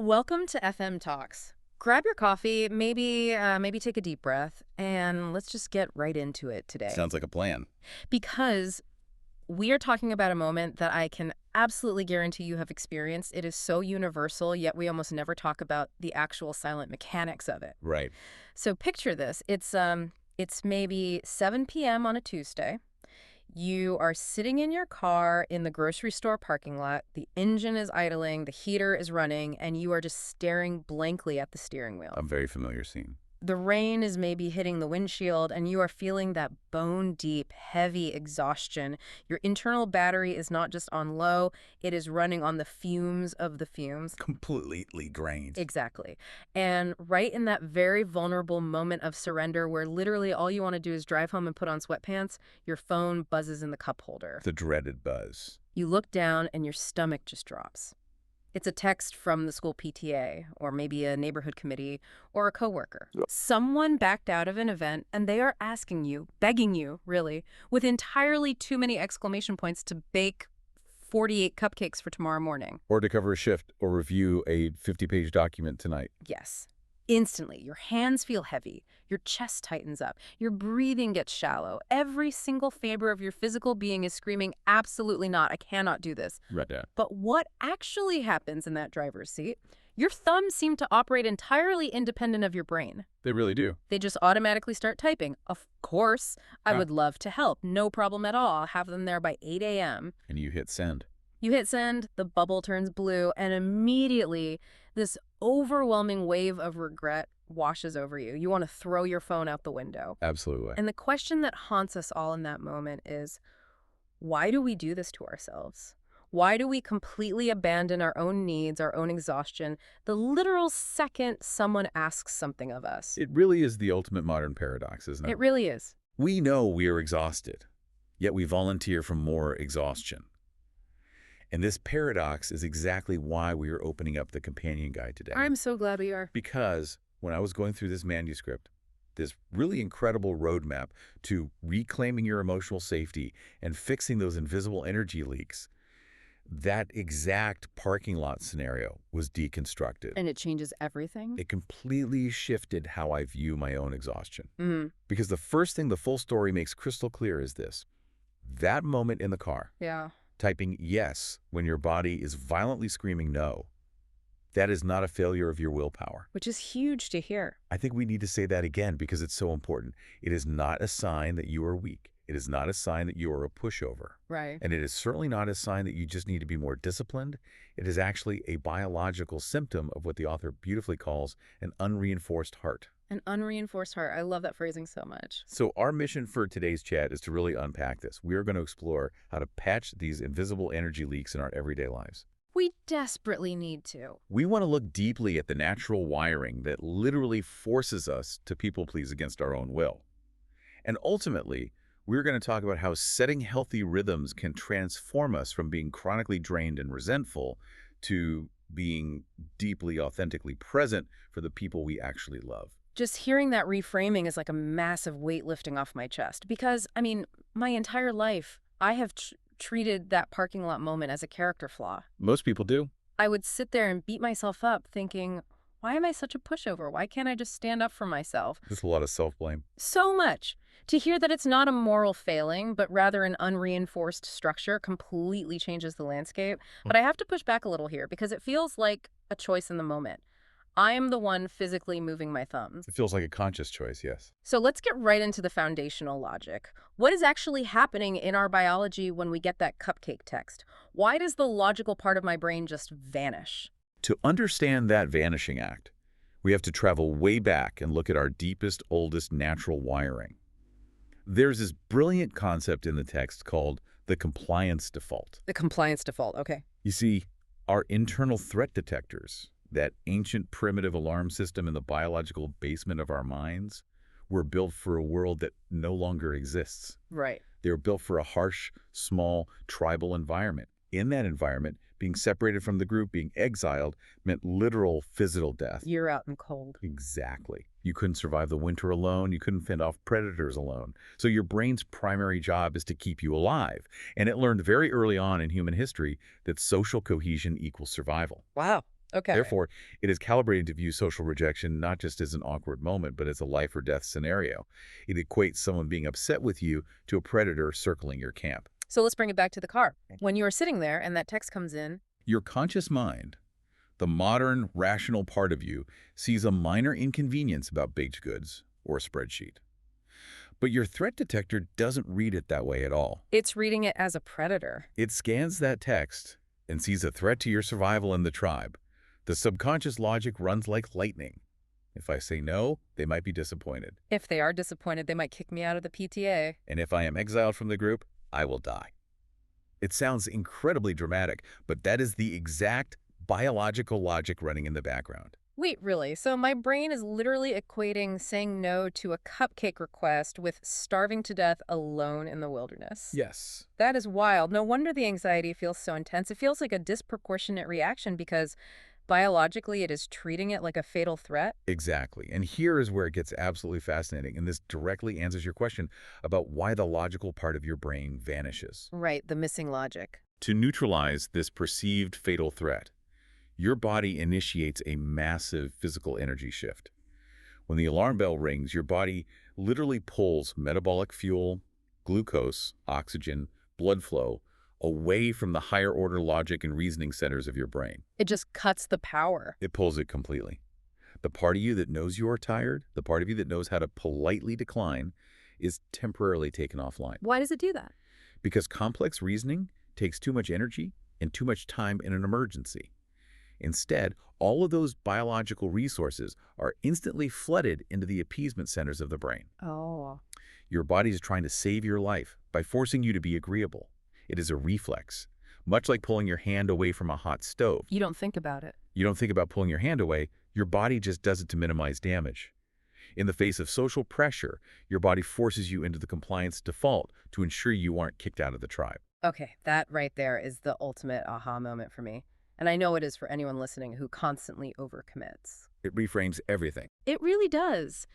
Welcome to FM Talks. Grab your coffee, maybe take a deep breath, and let's just get right into it today. Sounds like a plan. Because we are talking about a moment that I can absolutely guarantee you have experienced. It is so universal, yet we almost never talk about the actual silent mechanics of it. Right. So picture this. It's maybe 7 p.m. on a Tuesday. You are sitting in your car in the grocery store parking lot. The engine is idling, the heater is running, and you are just staring blankly at the steering wheel. A very familiar scene. The rain is maybe hitting the windshield, and you are feeling that bone-deep, heavy exhaustion. Your internal battery is not just on low, it is running on the fumes of the fumes. Completely drained. Exactly. And right in that very vulnerable moment of surrender where literally all you want to do is drive home and put on sweatpants, your phone buzzes in the cup holder. The dreaded buzz. You look down and your stomach just drops. It's a text from the school PTA, or maybe a neighborhood committee, or a coworker. Yep. Someone backed out of an event, and they are asking you, begging you, really, with entirely too many exclamation points to bake 48 cupcakes for tomorrow morning. Or to cover a shift or review a 50-page document tonight. Yes. Instantly, your hands feel heavy, your chest tightens up, your breathing gets shallow. Every single fiber of your physical being is screaming, absolutely not, I cannot do this. Right there. But what actually happens in that driver's seat? Your thumbs seem to operate entirely independent of your brain. They really do. They just automatically start typing. Of course, I would love to help. No problem at all. I'll have them there by 8 a.m. And you hit send. You hit send, the bubble turns blue, and immediately this overwhelming wave of regret washes over you. You want to throw your phone out the window. Absolutely. And the question that haunts us all in that moment is, why do we do this to ourselves? Why do we completely abandon our own needs, our own exhaustion, the literal second someone asks something of us? It really is the ultimate modern paradox, isn't it? It really is. We know we are exhausted, yet we volunteer for more exhaustion. And this paradox is exactly why we are opening up the companion guide today. I'm so glad we are. Because when I was going through this manuscript, this really incredible roadmap to reclaiming your emotional safety and fixing those invisible energy leaks, that exact parking lot scenario was deconstructed. And it changes everything? It completely shifted how I view my own exhaustion. Mm-hmm. Because the first thing the full story makes crystal clear is this. That moment in the car, Yeah. typing yes when your body is violently screaming no, that is not a failure of your willpower. Which is huge to hear. I think we need to say that again because it's so important. It is not a sign that you are weak. It is not a sign that you are a pushover. Right. And it is certainly not a sign that you just need to be more disciplined. It is actually a biological symptom of what the author beautifully calls an unreinforced heart. An unreinforced heart. I love that phrasing so much. So our mission for today's chat is to really unpack this. We are going to explore how to patch these invisible energy leaks in our everyday lives. We desperately need to. We want to look deeply at the natural wiring that literally forces us to people-please against our own will. And ultimately, we're going to talk about how setting healthy rhythms can transform us from being chronically drained and resentful to being deeply, authentically present for the people we actually love. Just hearing that reframing is like a massive weight lifting off my chest. Because, I mean, my entire life, I have treated that parking lot moment as a character flaw. Most people do. I would sit there and beat myself up thinking, why am I such a pushover? Why can't I just stand up for myself? There's a lot of self-blame. So much. To hear that it's not a moral failing, but rather an unreinforced structure completely changes the landscape. But I have to push back a little here because it feels like a choice in the moment. I am the one physically moving my thumbs. It feels like a conscious choice, yes. So let's get right into the foundational logic. What is actually happening in our biology when we get that cupcake text? Why does the logical part of my brain just vanish? To understand that vanishing act, we have to travel way back and look at our deepest, oldest natural wiring. There's this brilliant concept in the text called the compliance default. The compliance default, okay. You see, our internal threat detectors, that ancient primitive alarm system in the biological basement of our minds, were built for a world that no longer exists. Right. They were built for a harsh, small, tribal environment. In that environment, being separated from the group, being exiled, meant literal physical death. You're out in cold. Exactly. You couldn't survive the winter alone. You couldn't fend off predators alone. So your brain's primary job is to keep you alive. And it learned very early on in human history that social cohesion equals survival. Wow. Okay. Therefore, it is calibrated to view social rejection not just as an awkward moment, but as a life or death scenario. It equates someone being upset with you to a predator circling your camp. So let's bring it back to the car. When you are sitting there and that text comes in, Your conscious mind, the modern, rational part of you, sees a minor inconvenience about baked goods or a spreadsheet. But your threat detector doesn't read it that way at all. it's reading it as a predator. It scans that text and sees a threat to your survival in the tribe. The subconscious logic runs like lightning. If I say no, they might be disappointed. If they are disappointed, they might kick me out of the PTA. And if I am exiled from the group, I will die. It sounds incredibly dramatic, but that is the exact biological logic running in the background. Wait, really? So my brain is literally equating saying no to a cupcake request with starving to death alone in the wilderness. Yes. That is wild. No wonder the anxiety feels so intense. It feels like a disproportionate reaction because biologically it is treating it like a fatal threat. Exactly. And here is where it gets absolutely fascinating, and this directly answers your question about why the logical part of your brain vanishes. Right, the missing logic. To neutralize this perceived fatal threat, your body initiates a massive physical energy shift. When the alarm bell rings, your body literally pulls metabolic fuel, glucose, oxygen, blood flow away from the higher order logic and reasoning centers of your brain. It just cuts the power. It pulls it completely. The part of you that knows you are tired, the part of you that knows how to politely decline, is temporarily taken offline. Why does it do that? Because complex reasoning takes too much energy and too much time in an emergency. Instead, all of those biological resources are instantly flooded into the appeasement centers of the brain. Oh. Your body is trying to save your life by forcing you to be agreeable. It is a reflex, much like pulling your hand away from a hot stove. You don't think about it. You don't think about pulling your hand away, your body just does it to minimize damage. In the face of social pressure, your body forces you into the compliance default to ensure you aren't kicked out of the tribe. Okay, that right there is the ultimate aha moment for me. And I know it is for anyone listening who constantly overcommits. It reframes everything. It really does.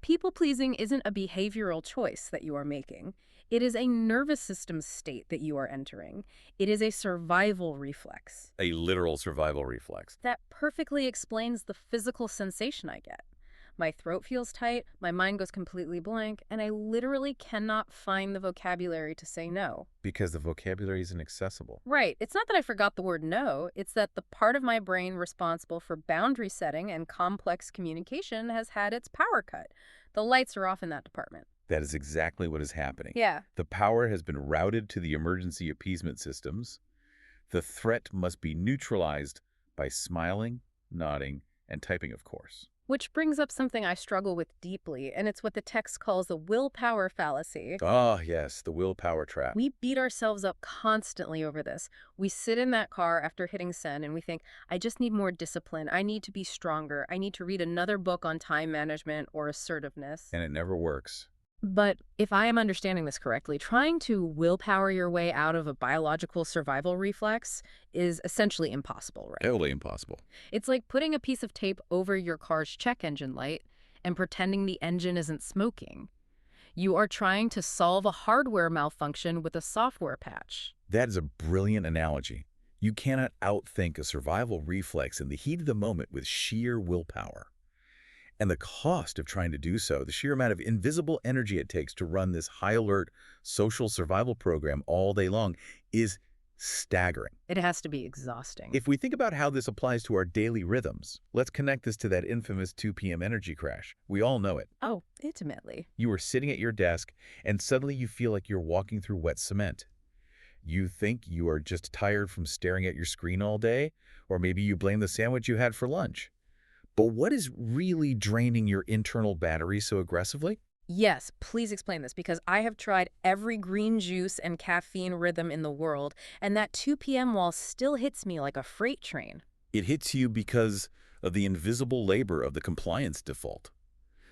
People-pleasing isn't a behavioral choice that you are making. It is a nervous system state that you are entering. It is a survival reflex. A literal survival reflex. That perfectly explains the physical sensation I get. My throat feels tight, my mind goes completely blank, and I literally cannot find the vocabulary to say no. Because the vocabulary isn't accessible. Right. It's not that I forgot the word no. It's that the part of my brain responsible for boundary setting and complex communication has had its power cut. The lights are off in that department. That is exactly what is happening. Yeah. The power has been routed to the emergency appeasement systems. The threat must be neutralized by smiling, nodding, and typing, of course. Which brings up something I struggle with deeply, and it's what the text calls the willpower fallacy. Ah, yes, the willpower trap. We beat ourselves up constantly over this. We sit in that car after hitting send and we think, I just need more discipline. I need to be stronger. I need to read another book on time management or assertiveness. And it never works. But if I am understanding this correctly, trying to willpower your way out of a biological survival reflex is essentially impossible, right? Totally impossible. It's like putting a piece of tape over your car's check engine light and pretending the engine isn't smoking. You are trying to solve a hardware malfunction with a software patch. That is a brilliant analogy. You cannot outthink a survival reflex in the heat of the moment with sheer willpower. And the cost of trying to do so, the sheer amount of invisible energy it takes to run this high-alert social survival program all day long is staggering. It has to be exhausting. If we think about how this applies to our daily rhythms, let's connect this to that infamous 2 p.m. energy crash. We all know it. Oh, intimately. You are sitting at your desk, and suddenly you feel like you're walking through wet cement. You think you are just tired from staring at your screen all day, or maybe you blame the sandwich you had for lunch. But what is really draining your internal battery so aggressively? Yes, please explain this, because I have tried every green juice and caffeine rhythm in the world, and that 2 p.m. wall still hits me like a freight train. It hits you because of the invisible labor of the compliance default.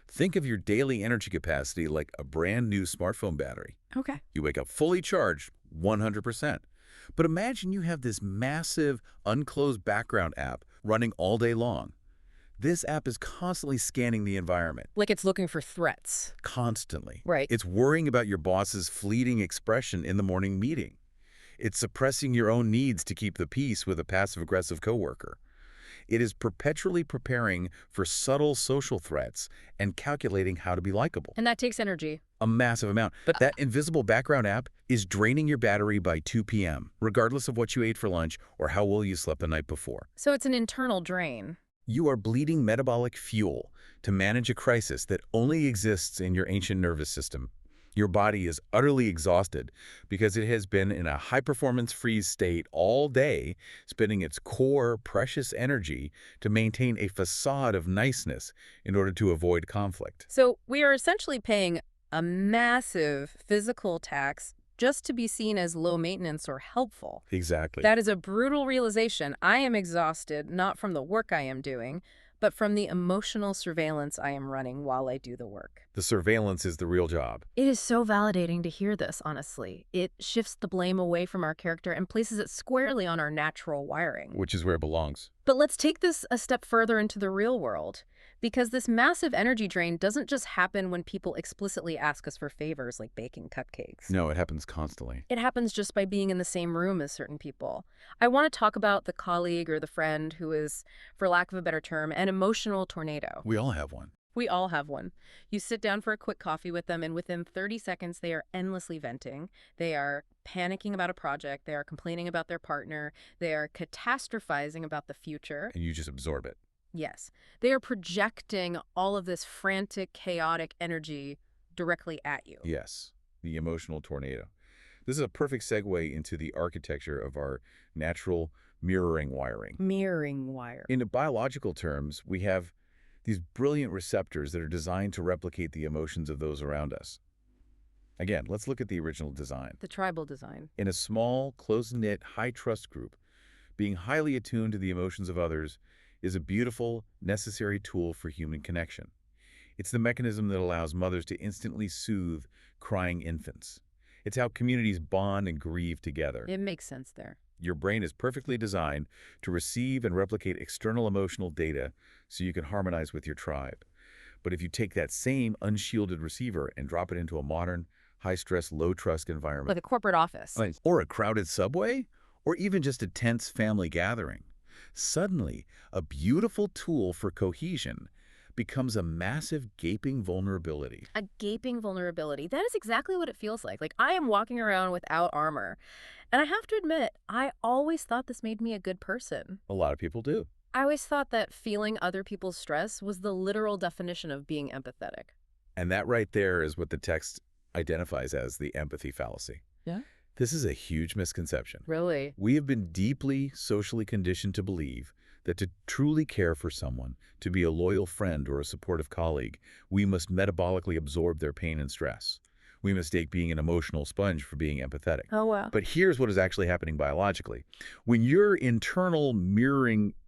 Think of your daily energy capacity like a brand new smartphone battery. Okay. You wake up fully charged, 100%. But imagine you have this massive, unclosed background app running all day long. This app is constantly scanning the environment. Like it's looking for threats. Constantly. Right. It's worrying about your boss's fleeting expression in the morning meeting. It's suppressing your own needs to keep the peace with a passive-aggressive coworker. It is perpetually preparing for subtle social threats and calculating how to be likable. And that takes energy. A massive amount. But that invisible background app is draining your battery by 2 p.m., regardless of what you ate for lunch or how well you slept the night before. So it's an internal drain. You are bleeding metabolic fuel to manage a crisis that only exists in your ancient nervous system. Your body is utterly exhausted because it has been in a high-performance freeze state all day, spending its core, precious energy to maintain a facade of niceness in order to avoid conflict. So we are essentially paying a massive physical tax just to be seen as low maintenance or helpful. Exactly. That is a brutal realization. I am exhausted, not from the work I am doing, but from the emotional surveillance I am running while I do the work. The surveillance is the real job. It is so validating to hear this, honestly. It shifts the blame away from our character and places it squarely on our natural wiring. Which is where it belongs. But let's take this a step further into the real world, because this massive energy drain doesn't just happen when people explicitly ask us for favors like baking cupcakes. No, it happens constantly. It happens just by being in the same room as certain people. I want to talk about the colleague or the friend who is, for lack of a better term, an emotional tornado. We all have one. We all have one. You sit down for a quick coffee with them, and within 30 seconds, they are endlessly venting. They are panicking about a project. They are complaining about their partner. They are catastrophizing about the future. And you just absorb it. Yes. They are projecting all of this frantic, chaotic energy directly at you. Yes, the emotional tornado. This is a perfect segue into the architecture of our natural mirroring wiring. Mirroring wire. In biological terms, we have these brilliant receptors that are designed to replicate the emotions of those around us. Again, let's look at the original design. The tribal design. In a small, close-knit, high-trust group, being highly attuned to the emotions of others is a beautiful, necessary tool for human connection. It's the mechanism that allows mothers to instantly soothe crying infants. It's how communities bond and grieve together. It makes sense there. Your brain is perfectly designed to receive and replicate external emotional data so you can harmonize with your tribe. But if you take that same unshielded receiver and drop it into a modern, high-stress, low-trust environment, Like a corporate office. or a crowded subway, or even just a tense family gathering, suddenly a beautiful tool for cohesion becomes a massive gaping vulnerability. A gaping vulnerability. That is exactly what it feels like. Like I am walking around without armor. And I have to admit, I always thought this made me a good person. A lot of people do. I always thought that feeling other people's stress was the literal definition of being empathetic. And that right there is what the text identifies as the empathy fallacy. Yeah? This is a huge misconception. Really? We have been deeply socially conditioned to believe that to truly care for someone, to be a loyal friend or a supportive colleague, we must metabolically absorb their pain and stress. We mistake being an emotional sponge for being empathetic. Oh, wow. But here's what is actually happening biologically. When your internal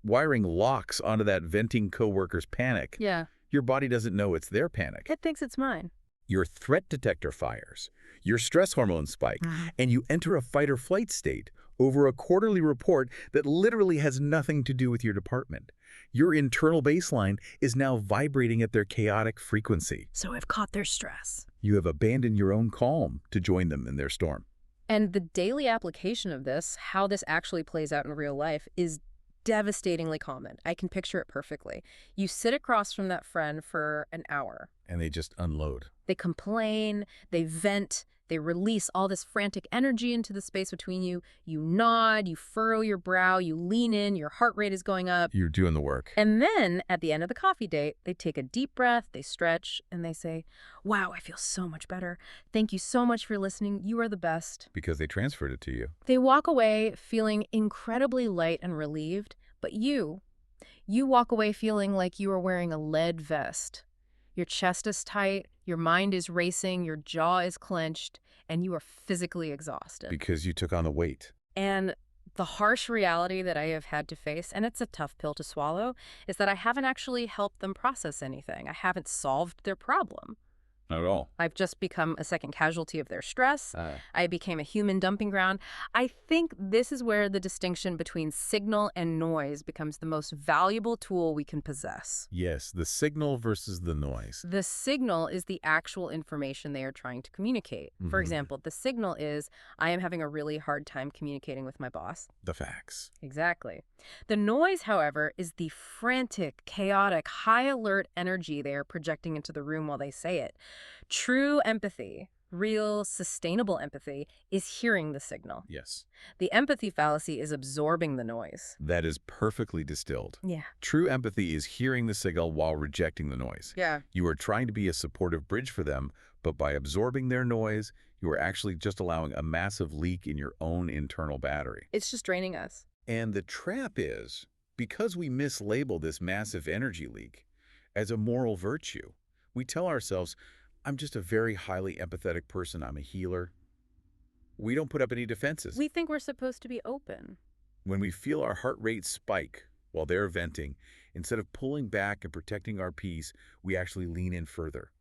wiring locks onto that venting coworker's panic, Yeah. your body doesn't know it's their panic. It thinks it's mine. Your threat detector fires, your stress hormones spike, and you enter a fight or flight state over a quarterly report that literally has nothing to do with your department. Your internal baseline is now vibrating at their chaotic frequency. So I've caught their stress. You have abandoned your own calm to join them in their storm. And the daily application of this, how this actually plays out in real life, is devastatingly common. I can picture it perfectly. You sit across from that friend for an hour. And they just unload. They complain, they vent, they release all this frantic energy into the space between you. You nod, you furrow your brow, you lean in, your heart rate is going up. You're doing the work. And then, at the end of the coffee date, they take a deep breath, they stretch, and they say, "Wow, I feel so much better. Thank you so much for listening. You are the best." Because they transferred it to you. They walk away feeling incredibly light and relieved, but you walk away feeling like you are wearing a lead vest. Your chest is tight, your mind is racing, your jaw is clenched, and you are physically exhausted. Because you took on the weight. And the harsh reality that I have had to face, and it's a tough pill to swallow, is that I haven't actually helped them process anything. I haven't solved their problem. Not at all. I've just become a second casualty of their stress. Uh, I became a human dumping ground. I think this is where the distinction between signal and noise becomes the most valuable tool we can possess. yes, the signal versus the noise. The signal is the actual information they are trying to communicate. For Mhm. example, the signal is, I am having a really hard time communicating with my boss. The facts. Exactly. The noise, however, is the frantic, chaotic, high alert energy they are projecting into the room while they say it. True empathy, real, sustainable empathy, is hearing the signal. Yes. The empathy fallacy is absorbing the noise. That is perfectly distilled. Yeah. True empathy is hearing the signal while rejecting the noise. Yeah. You are trying to be a supportive bridge for them, but by absorbing their noise, you are actually just allowing a massive leak in your own internal battery. It's just draining us. And the trap is, because we mislabel this massive energy leak as a moral virtue, we tell ourselves, I'm just a very highly empathetic person, I'm a healer. We don't put up any defenses. We think we're supposed to be open. When we feel our heart rate spike while they're venting, instead of pulling back and protecting our peace, we actually lean in further.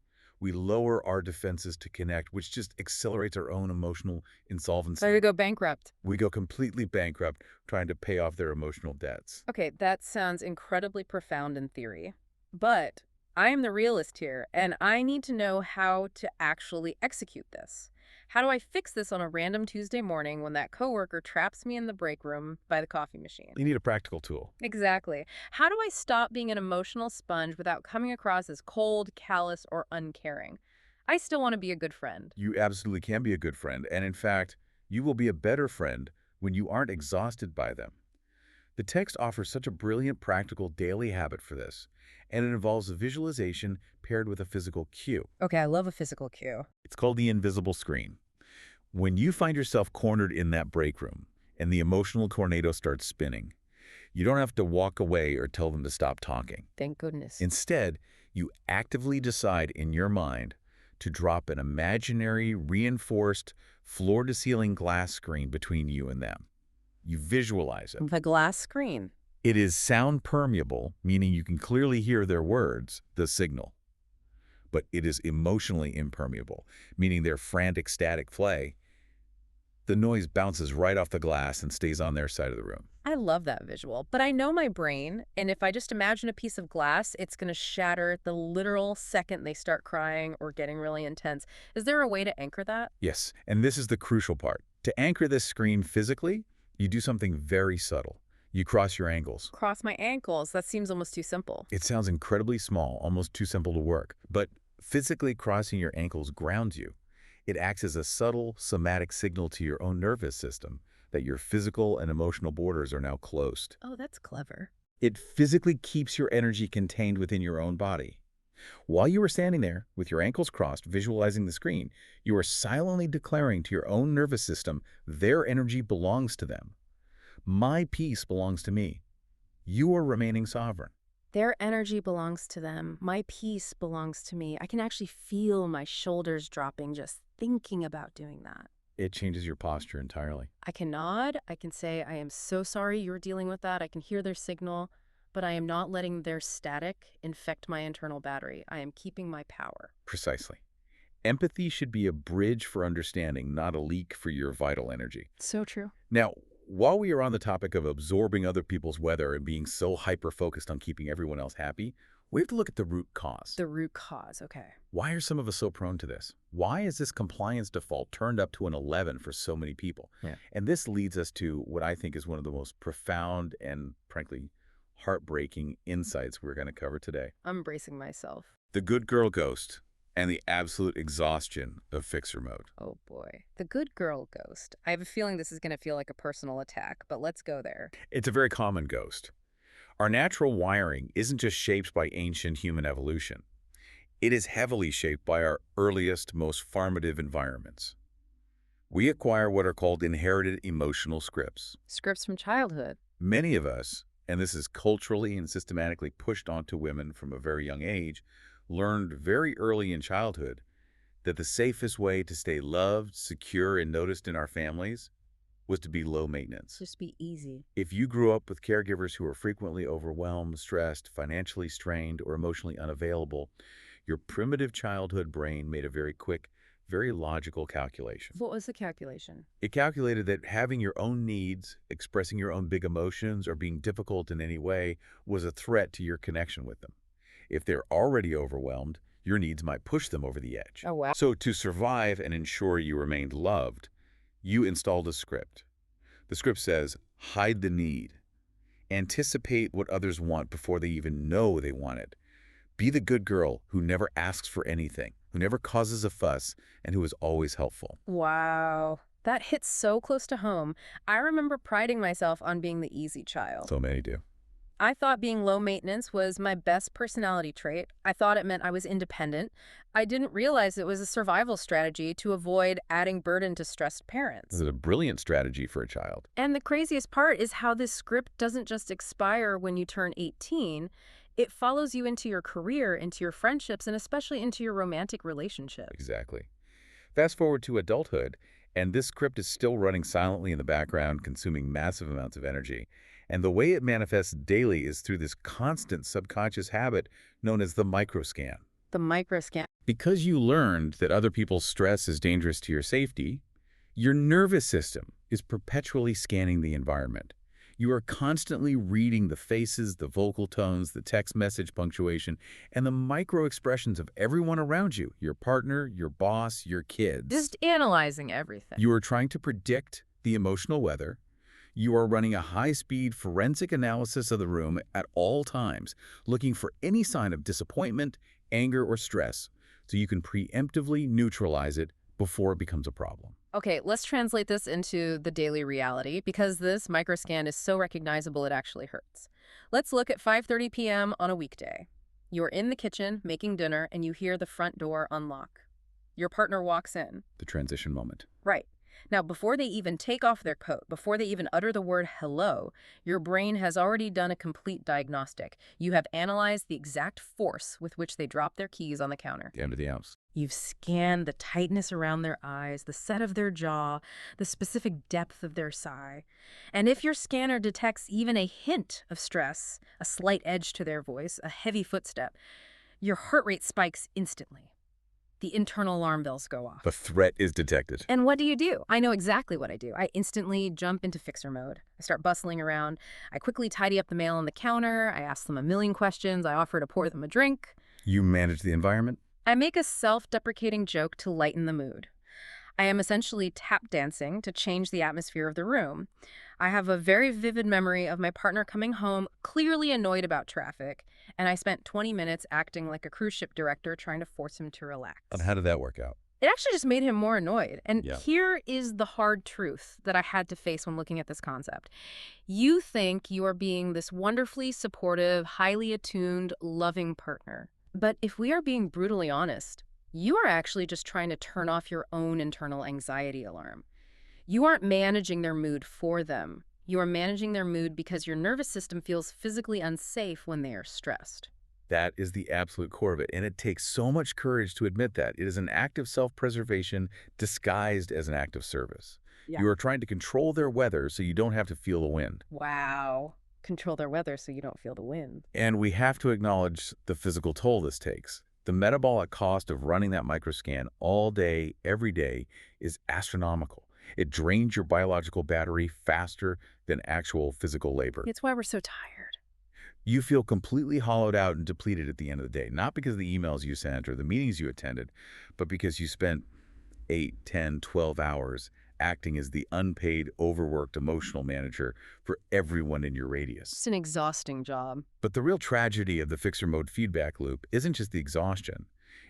We lower our defenses to connect, which just accelerates our own emotional insolvency. So we go bankrupt. We go completely bankrupt trying to pay off their emotional debts. Okay, that sounds incredibly profound in theory. But I am the realist here, and I need to know how to actually execute this. How do I fix this on a random Tuesday morning when that coworker traps me in the break room by the coffee machine? You need a practical tool. Exactly. How do I stop being an emotional sponge without coming across as cold, callous, or uncaring? I still want to be a good friend. You absolutely can be a good friend, and in fact, you will be a better friend when you aren't exhausted by them. The text offers such a brilliant practical daily habit for this, and it involves a visualization paired with a physical cue. Okay, I love a physical cue. It's called the invisible screen. When you find yourself cornered in that break room and the emotional tornado starts spinning, you don't have to walk away or tell them to stop talking. Thank goodness. Instead, you actively decide in your mind to drop an imaginary, reinforced, floor-to-ceiling glass screen between you and them. You visualize it. The glass screen. It is sound permeable, meaning you can clearly hear their words, the signal. But it is emotionally impermeable, meaning their frantic static play. The noise bounces right off the glass and stays on their side of the room. I love that visual, but I know my brain, and if I just imagine a piece of glass, it's going to shatter the literal second they start crying or getting really intense. Is there a way to anchor that? Yes, and this is the crucial part. To anchor this screen physically, you do something very subtle. You cross your ankles. Cross my ankles. That seems almost too simple. It sounds incredibly small, almost too simple to work, but physically crossing your ankles grounds you. It acts as a subtle, somatic signal to your own nervous system that your physical and emotional borders are now closed. Oh, that's clever. It physically keeps your energy contained within your own body. While you are standing there with your ankles crossed, visualizing the screen, you are silently declaring to your own nervous system their energy belongs to them. My peace belongs to me. You are remaining sovereign. Their energy belongs to them. My peace belongs to me. I can actually feel my shoulders dropping just thinking about doing that. It changes your posture entirely. I can nod. I can say, I am so sorry you're dealing with that. I can hear their signal, but I am not letting their static infect my internal battery. I am keeping my power. Precisely. Empathy should be a bridge for understanding, not a leak for your vital energy. So true. Now, while we are on the topic of absorbing other people's weather and being so hyper-focused on keeping everyone else happy, we have to look at the root cause. The root cause, okay. Why are some of us so prone to this? Why is this compliance default turned up to an 11 for so many people? Yeah. And this leads us to what I think is one of the most profound and, frankly, heartbreaking insights we're going to cover today. I'm bracing myself. The good girl ghost and the absolute exhaustion of fixer mode. Oh boy. The good girl ghost. I have a feeling this is going to feel like a personal attack, but let's go there. It's a very common ghost. Our natural wiring isn't just shaped by ancient human evolution. It is heavily shaped by our earliest, most formative environments. We acquire what are called inherited emotional scripts. Scripts from childhood. Many of us, and this is culturally and systematically pushed onto women from a very young age, learned very early in childhood that the safest way to stay loved, secure, and noticed in our families was to be low maintenance. Just be easy. If you grew up with caregivers who were frequently overwhelmed, stressed, financially strained, or emotionally unavailable, Your primitive childhood brain made a very quick, very logical calculation. What was the calculation? It calculated that having your own needs, expressing your own big emotions, or being difficult in any way was a threat to your connection with them. If they're already overwhelmed, your needs might push them over the edge. Oh, wow. So to survive and ensure you remained loved, you installed a script. The script says, hide the need. Anticipate what others want before they even know they want it. Be the good girl who never asks for anything, who never causes a fuss, and who is always helpful. Wow. That hits so close to home. I remember priding myself on being the easy child. So many do. I thought being low maintenance was my best personality trait. I thought it meant I was independent. I didn't realize it was a survival strategy to avoid adding burden to stressed parents. This is a brilliant strategy for a child. And the craziest part is how this script doesn't just expire when you turn 18. It follows you into your career, into your friendships, and especially into your romantic relationships. Exactly. Fast forward to adulthood, and this script is still running silently in the background, consuming massive amounts of energy. And the way it manifests daily is through this constant subconscious habit known as the microscan. The microscan. Because you learned that other people's stress is dangerous to your safety, your nervous system is perpetually scanning the environment. You are constantly reading the faces, the vocal tones, the text message punctuation, and the micro expressions of everyone around you, your partner, your boss, your kids. Just analyzing everything. You are trying to predict the emotional weather. You are running a high-speed forensic analysis of the room at all times, looking for any sign of disappointment, anger, or stress, so you can preemptively neutralize it before it becomes a problem. Okay, let's translate this into the daily reality because this microscan is so recognizable it actually hurts. Let's look at 5:30 p.m. on a weekday. You're in the kitchen making dinner and you hear the front door unlock. Your partner walks in. The transition moment. Right. Now, before they even take off their coat, before they even utter the word hello, your brain has already done a complete diagnostic. You have analyzed the exact force with which they drop their keys on the counter. The end of the house. You've scanned the tightness around their eyes, the set of their jaw, the specific depth of their sigh. And if your scanner detects even a hint of stress, a slight edge to their voice, a heavy footstep, your heart rate spikes instantly. The internal alarm bells go off. The threat is detected. And what do? I know exactly what I do. I instantly jump into fixer mode. I start bustling around. I quickly tidy up the mail on the counter. I ask them a million questions. I offer to pour them a drink. You manage the environment? I make a self-deprecating joke to lighten the mood. I am essentially tap dancing to change the atmosphere of the room. I have a very vivid memory of my partner coming home, clearly annoyed about traffic, and I spent 20 minutes acting like a cruise ship director trying to force him to relax. And how did that work out? It actually just made him more annoyed. And Yeah. here is the hard truth that I had to face when looking at this concept. You think you are being this wonderfully supportive, highly attuned, loving partner. But if we are being brutally honest, you are actually just trying to turn off your own internal anxiety alarm. You aren't managing their mood for them. You are managing their mood because your nervous system feels physically unsafe when they are stressed. That is the absolute core of it, and it takes so much courage to admit that. It is an act of self-preservation disguised as an act of service. Yeah. You are trying to control their weather so you don't have to feel the wind. Wow. Control their weather so you don't feel the wind. And we have to acknowledge the physical toll this takes. The metabolic cost of running that microscan all day, every day, is astronomical. It drains your biological battery faster than actual physical labor. It's why we're so tired. You feel completely hollowed out and depleted at the end of the day, not because of the emails you sent or the meetings you attended, but because you spent 8, 10, 12 hours acting as the unpaid, overworked emotional manager for everyone in your radius. It's an exhausting job. But the real tragedy of the fixer mode feedback loop isn't just the exhaustion.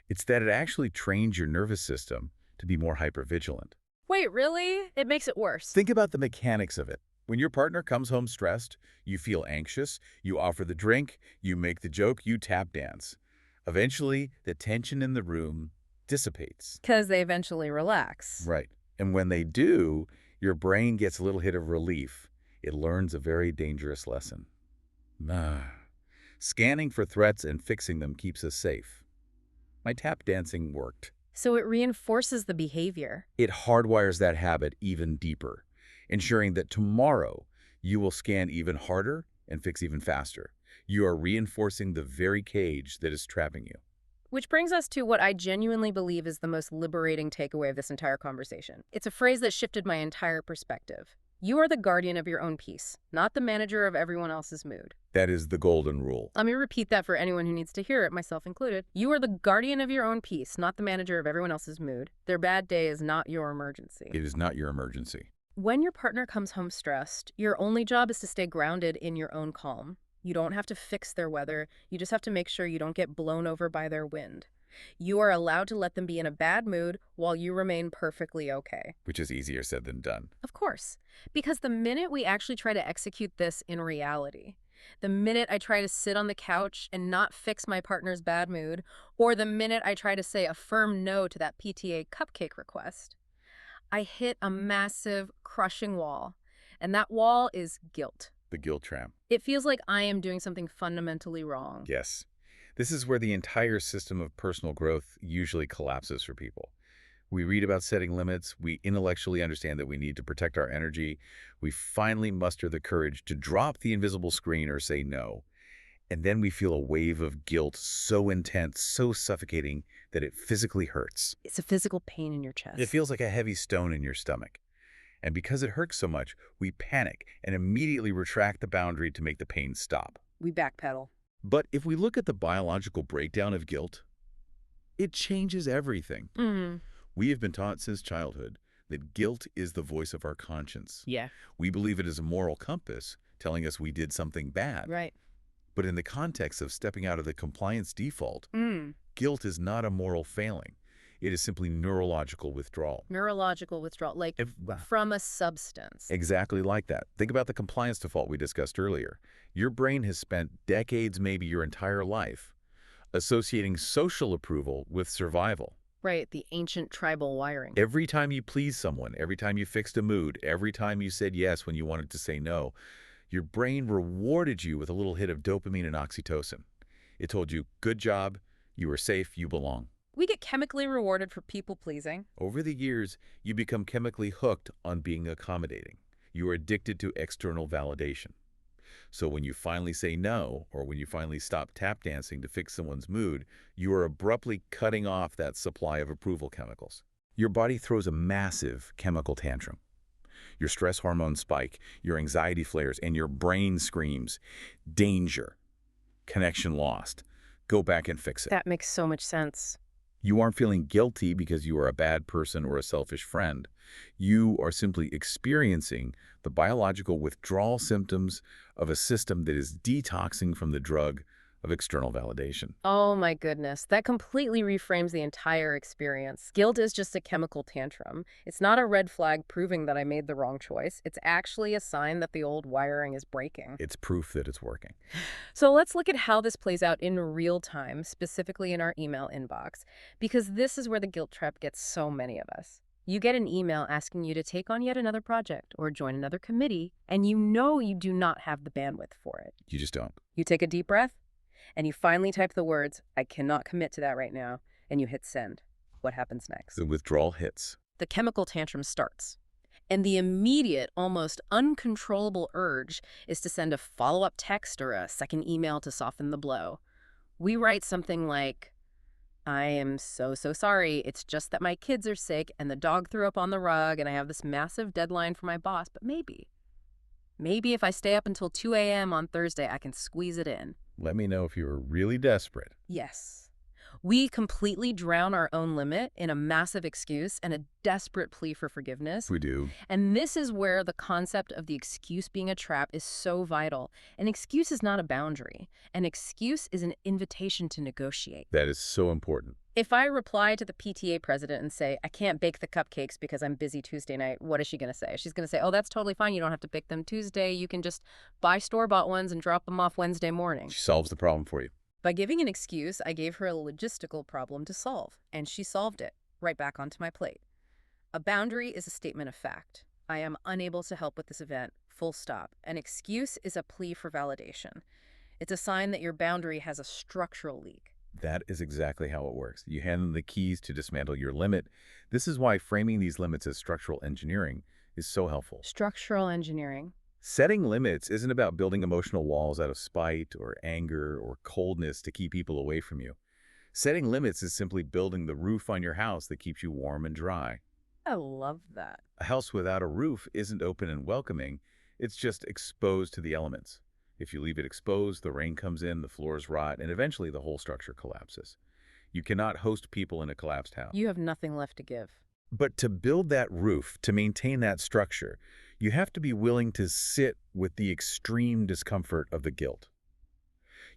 It's that it actually trains your nervous system to be more hypervigilant. Wait, really? It makes it worse. Think about the mechanics of it. When your partner comes home stressed, you feel anxious, you offer the drink, you make the joke, you tap dance. Eventually, the tension in the room dissipates. Because they eventually relax. Right. And when they do, your brain gets a little hit of relief. It learns a very dangerous lesson. Scanning for threats and fixing them keeps us safe. My tap dancing worked. So it reinforces the behavior. It hardwires that habit even deeper, ensuring that tomorrow you will scan even harder and fix even faster. You are reinforcing the very cage that is trapping you. Which brings us to what I genuinely believe is the most liberating takeaway of this entire conversation. It's a phrase that shifted my entire perspective. You are the guardian of your own peace, not the manager of everyone else's mood. That is the golden rule. Let me repeat that for anyone who needs to hear it, myself included. You are the guardian of your own peace, not the manager of everyone else's mood. Their bad day is not your emergency. It is not your emergency. When your partner comes home stressed, your only job is to stay grounded in your own calm. You don't have to fix their weather. You just have to make sure you don't get blown over by their wind. You are allowed to let them be in a bad mood while you remain perfectly okay. Which is easier said than done. Of course. Because the minute we actually try to execute this in reality, the minute I try to sit on the couch and not fix my partner's bad mood, or the minute I try to say a firm no to that PTA cupcake request, I hit a massive, crushing wall. And that wall is guilt. The guilt trap. It feels like I am doing something fundamentally wrong. Yes. This is where the entire system of personal growth usually collapses for people. We read about setting limits. We intellectually understand that we need to protect our energy. We finally muster the courage to drop the invisible screen or say no. And then we feel a wave of guilt so intense, so suffocating that it physically hurts. It's a physical pain in your chest. It feels like a heavy stone in your stomach. And because it hurts so much, we panic and immediately retract the boundary to make the pain stop. We backpedal. But if we look at the biological breakdown of guilt, it changes everything. We have been taught since childhood that guilt is the voice of our conscience. Yeah. We believe it is a moral compass telling us we did something bad. Right. But in the context of stepping out of the compliance default, guilt is not a moral failing. It is simply neurological withdrawal. Neurological withdrawal, like from a substance. Exactly like that. Think about the compliance default we discussed earlier. Your brain has spent decades, maybe your entire life, associating social approval with survival. Right, the ancient tribal wiring. Every time you pleased someone, every time you fixed a mood, every time you said yes when you wanted to say no, your brain rewarded you with a little hit of dopamine and oxytocin. It told you, good job, you are safe, you belong. We get chemically rewarded for people-pleasing. Over the years, you become chemically hooked on being accommodating. You are addicted to external validation. So when you finally say no, or when you finally stop tap dancing to fix someone's mood, you are abruptly cutting off that supply of approval chemicals. Your body throws a massive chemical tantrum. Your stress hormones spike, your anxiety flares, and your brain screams, danger, connection lost. Go back and fix it. That makes so much sense. You aren't feeling guilty because you are a bad person or a selfish friend. You are simply experiencing the biological withdrawal symptoms of a system that is detoxing from the drug of external validation. Oh my goodness, that completely reframes the entire experience. Guilt is just a chemical tantrum. It's not a red flag proving that I made the wrong choice. It's actually a sign that the old wiring is breaking. It's proof that it's working. So let's look at how this plays out in real time, specifically in our email inbox, because this is where the guilt trap gets so many of us. You get an email asking you to take on yet another project or join another committee, and you know you do not have the bandwidth for it. You just don't. You take a deep breath, and you finally type the words, I cannot commit to that right now, and you hit send. What happens next? The withdrawal hits. The chemical tantrum starts. And the immediate, almost uncontrollable urge is to send a follow-up text or a second email to soften the blow. We write something like, I am so sorry. It's just that my kids are sick and the dog threw up on the rug and I have this massive deadline for my boss, but maybe if I stay up until 2 a.m. on Thursday, I can squeeze it in. Let me know if you are really desperate. Yes. We completely drown our own limit in a massive excuse and a desperate plea for forgiveness. We do. And this is where the concept of the excuse being a trap is so vital. An excuse is not a boundary. An excuse is an invitation to negotiate. That is so important. If I reply to the PTA president and say, I can't bake the cupcakes because I'm busy Tuesday night, what is she going to say? She's going to say, oh, that's totally fine. You don't have to bake them Tuesday. You can just buy store-bought ones and drop them off Wednesday morning. She solves the problem for you. By giving an excuse, I gave her a logistical problem to solve, and she solved it, right back onto my plate. A boundary is a statement of fact. I am unable to help with this event, full stop. An excuse is a plea for validation. It's a sign that your boundary has a structural leak. That is exactly how it works. You hand them the keys to dismantle your limit. This is why framing these limits as structural engineering is so helpful. Structural engineering. Setting limits isn't about building emotional walls out of spite or anger or coldness to keep people away from you. Setting limits is simply building the roof on your house that keeps you warm and dry. I love that. A house without a roof isn't open and welcoming, it's just exposed to the elements. If you leave it exposed, the rain comes in, the floors rot, and eventually the whole structure collapses. You cannot host people in a collapsed house. You have nothing left to give. But to build that roof, to maintain that structure, you have to be willing to sit with the extreme discomfort of the guilt.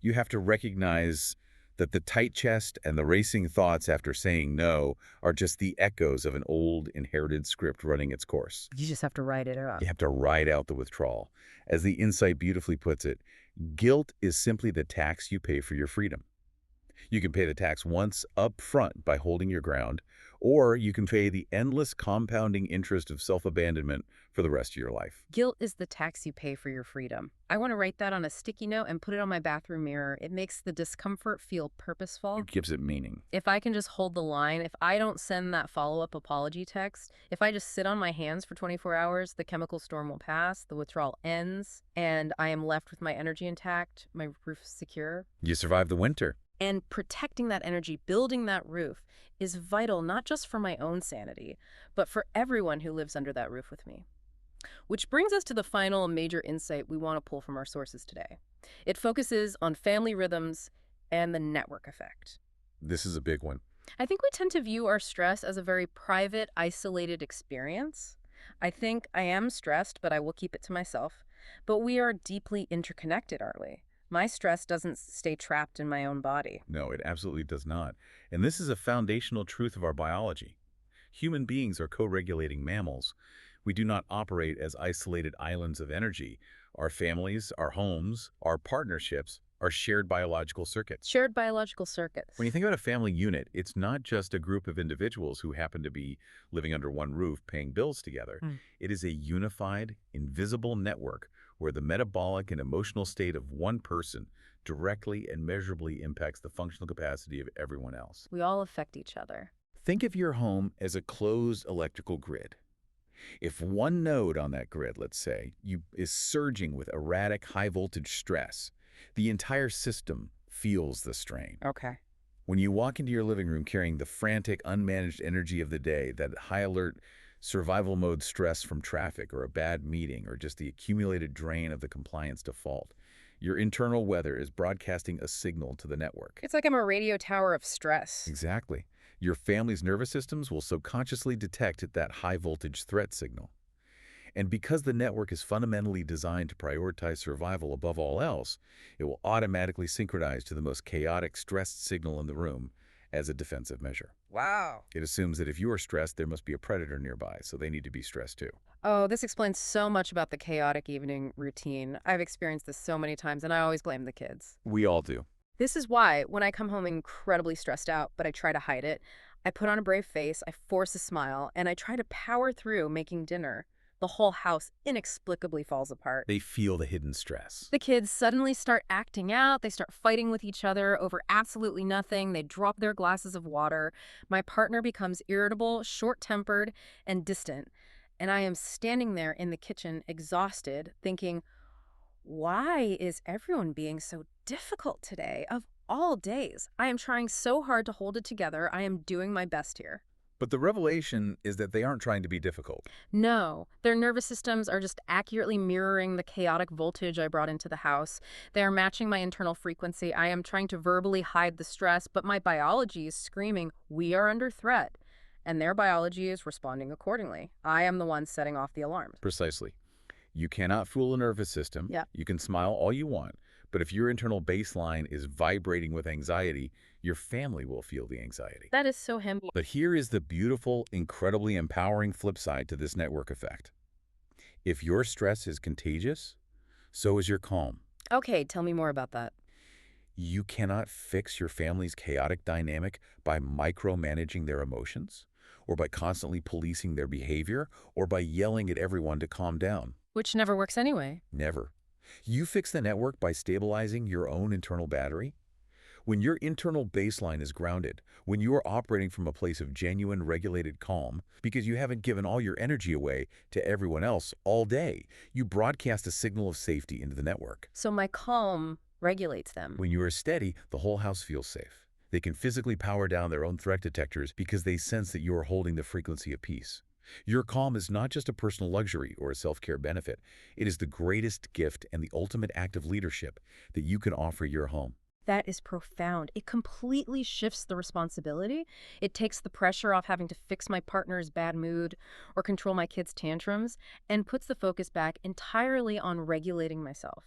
You have to recognize that the tight chest and the racing thoughts after saying no are just the echoes of an old, inherited script running its course. You just have to write it out. You have to ride out the withdrawal. As the insight beautifully puts it, guilt is simply the tax you pay for your freedom. You can pay the tax once up front by holding your ground, or you can pay the endless compounding interest of self-abandonment for the rest of your life. Guilt is the tax you pay for your freedom. I want to write that on a sticky note and put it on my bathroom mirror. It makes the discomfort feel purposeful. It gives it meaning. If I can just hold the line, if I don't send that follow-up apology text, if I just sit on my hands for 24 hours, the chemical storm will pass, the withdrawal ends, and I am left with my energy intact, my roof secure. You survive the winter. And protecting that energy, building that roof, is vital not just for my own sanity, but for everyone who lives under that roof with me. Which brings us to the final major insight we want to pull from our sources today. It focuses on family rhythms and the network effect. This is a big one. I think we tend to view our stress as a very private, isolated experience. I think I am stressed, but I will keep it to myself. But we are deeply interconnected, aren't we? My stress doesn't stay trapped in my own body. No, it absolutely does not. And this is a foundational truth of our biology. Human beings are co-regulating mammals. We do not operate as isolated islands of energy. Our families, our homes, our partnerships are shared biological circuits. Shared biological circuits. When you think about a family unit, it's not just a group of individuals who happen to be living under one roof paying bills together. It is a unified, invisible network where the metabolic and emotional state of one person directly and measurably impacts the functional capacity of everyone else. We all affect each other. Think of your home as a closed electrical grid. If one node on that grid, let's say, is surging with erratic high-voltage stress, the entire system feels the strain. Okay. When you walk into your living room carrying the frantic, unmanaged energy of the day, that high-alert survival mode stress from traffic or a bad meeting or just the accumulated drain of the compliance default, your internal weather is broadcasting a signal to the network. It's like I'm a radio tower of stress. Exactly. Your family's nervous systems will subconsciously detect that high-voltage threat signal. And because the network is fundamentally designed to prioritize survival above all else, it will automatically synchronize to the most chaotic, stressed signal in the room as a defensive measure. Wow. It assumes that if you are stressed, there must be a predator nearby, so they need to be stressed too. Oh, this explains so much about the chaotic evening routine. I've experienced this so many times, and I always blame the kids. We all do. This is why, when I come home incredibly stressed out, but I try to hide it, I put on a brave face, I force a smile, and I try to power through making dinner. The whole house inexplicably falls apart. They feel the hidden stress. The kids suddenly start acting out. They start fighting with each other over absolutely nothing. They drop their glasses of water. My partner becomes irritable, short-tempered, and distant. And I am standing there in the kitchen, exhausted, thinking, why is everyone being so difficult today? Of all days, I am trying so hard to hold it together. I am doing my best here. But the revelation is that they aren't trying to be difficult. No, their nervous systems are just accurately mirroring the chaotic voltage I brought into the house. They are matching my internal frequency. I am trying to verbally hide the stress, but my biology is screaming, we are under threat. And their biology is responding accordingly. I am the one setting off the alarms. Precisely. You cannot fool a nervous system. Yep. You can smile all you want, but if your internal baseline is vibrating with anxiety, your family will feel the anxiety. That is so him. But here is the beautiful, incredibly empowering flip side to this network effect. If your stress is contagious, so is your calm. Okay, tell me more about that. You cannot fix your family's chaotic dynamic by micromanaging their emotions, or by constantly policing their behavior, or by yelling at everyone to calm down. Which never works anyway. Never. You fix the network by stabilizing your own internal battery. When your internal baseline is grounded, when you are operating from a place of genuine regulated calm, because you haven't given all your energy away to everyone else all day, you broadcast a signal of safety into the network. So my calm regulates them. When you are steady, the whole house feels safe. They can physically power down their own threat detectors because they sense that you are holding the frequency of peace. Your calm is not just a personal luxury or a self-care benefit. It is the greatest gift and the ultimate act of leadership that you can offer your home. That is profound. It completely shifts the responsibility. It takes the pressure off having to fix my partner's bad mood or control my kids' tantrums and puts the focus back entirely on regulating myself.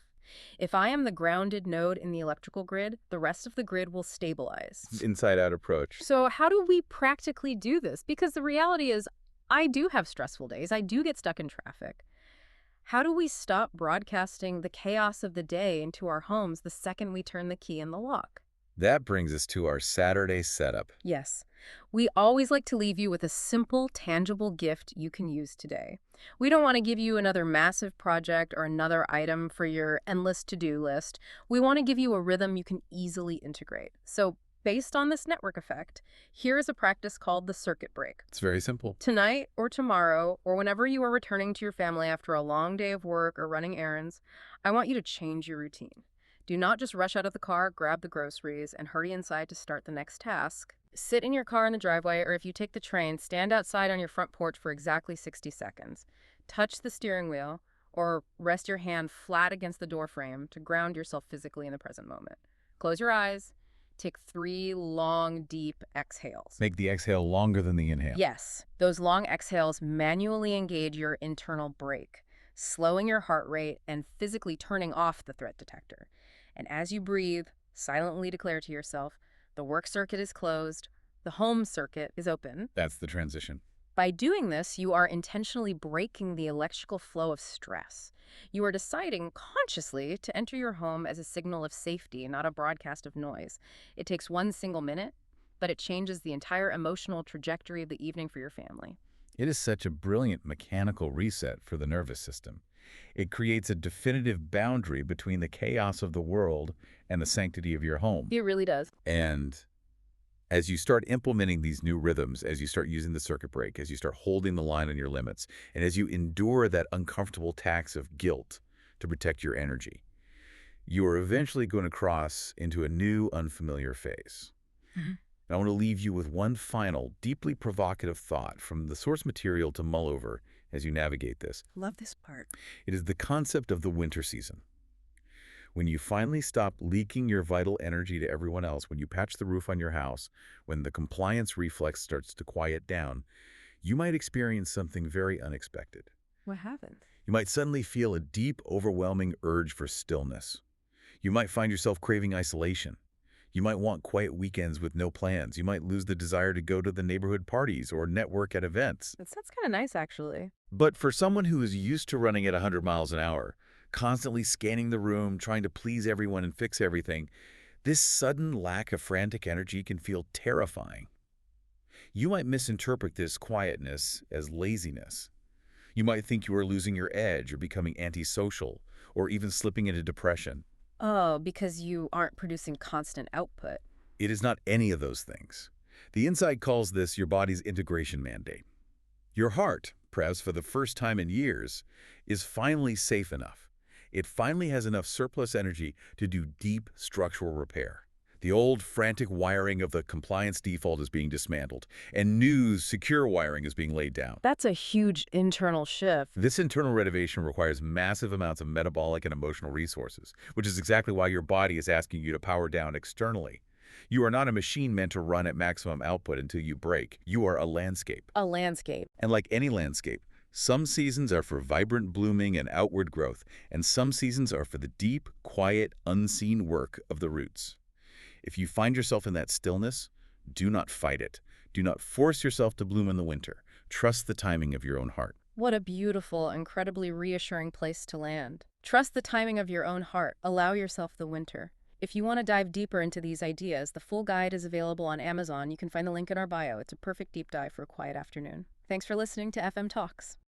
If I am the grounded node in the electrical grid, the rest of the grid will stabilize. Inside-out approach. So how do we practically do this? Because the reality is, I do have stressful days. I do get stuck in traffic. How do we stop broadcasting the chaos of the day into our homes the second we turn the key in the lock? That brings us to our Saturday setup. Yes, we always like to leave you with a simple, tangible gift you can use today. We don't want to give you another massive project or another item for your endless to-do list. We want to give you a rhythm you can easily integrate. So, based on this network effect, here is a practice called the circuit break. It's very simple. Tonight or tomorrow, or whenever you are returning to your family after a long day of work or running errands, I want you to change your routine. Do not just rush out of the car, grab the groceries, and hurry inside to start the next task. Sit in your car in the driveway, or if you take the train, stand outside on your front porch for exactly 60 seconds. Touch the steering wheel, or rest your hand flat against the door frame to ground yourself physically in the present moment. Close your eyes. Take 3 long, deep exhales. Make the exhale longer than the inhale. Yes, those long exhales manually engage your internal brake, slowing your heart rate and physically turning off the threat detector. And as you breathe, silently declare to yourself, the work circuit is closed, the home circuit is open. That's the transition. By doing this, you are intentionally breaking the electrical flow of stress. You are deciding consciously to enter your home as a signal of safety, not a broadcast of noise. It takes 1 single minute, but it changes the entire emotional trajectory of the evening for your family. It is such a brilliant mechanical reset for the nervous system. It creates a definitive boundary between the chaos of the world and the sanctity of your home. It really does. And as you start implementing these new rhythms, as you start using the circuit break, as you start holding the line on your limits, and as you endure that uncomfortable tax of guilt to protect your energy, you are eventually going to cross into a new, unfamiliar phase. And I want to leave you with one final, deeply provocative thought from the source material to mull over as you navigate this. Love this part. It is the concept of the winter season. When you finally stop leaking your vital energy to everyone else, when you patch the roof on your house, when the compliance reflex starts to quiet down, you might experience something very unexpected. What happened? You might suddenly feel a deep, overwhelming urge for stillness. You might find yourself craving isolation. You might want quiet weekends with no plans. You might lose the desire to go to the neighborhood parties or network at events. That sounds kind of nice, actually. But for someone who is used to running at 100 miles an hour, constantly scanning the room, trying to please everyone and fix everything, this sudden lack of frantic energy can feel terrifying. You might misinterpret this quietness as laziness. You might think you are losing your edge or becoming antisocial or even slipping into depression. Oh, because you aren't producing constant output. It is not any of those things. The Insight calls this your body's integration mandate. Your heart, perhaps for the first time in years, is finally safe enough. It finally has enough surplus energy to do deep structural repair. The old frantic wiring of the compliance default is being dismantled, and new secure wiring is being laid down. That's a huge internal shift. This internal renovation requires massive amounts of metabolic and emotional resources, which is exactly why your body is asking you to power down externally. You are not a machine meant to run at maximum output until you break. You are a landscape. A landscape. And like any landscape, some seasons are for vibrant blooming and outward growth, and some seasons are for the deep, quiet, unseen work of the roots. If you find yourself in that stillness, do not fight it. Do not force yourself to bloom in the winter. Trust the timing of your own heart. What a beautiful, incredibly reassuring place to land. Trust the timing of your own heart. Allow yourself the winter. If you want to dive deeper into these ideas, the full guide is available on Amazon. You can find the link in our bio. It's a perfect deep dive for a quiet afternoon. Thanks for listening to FM Talks.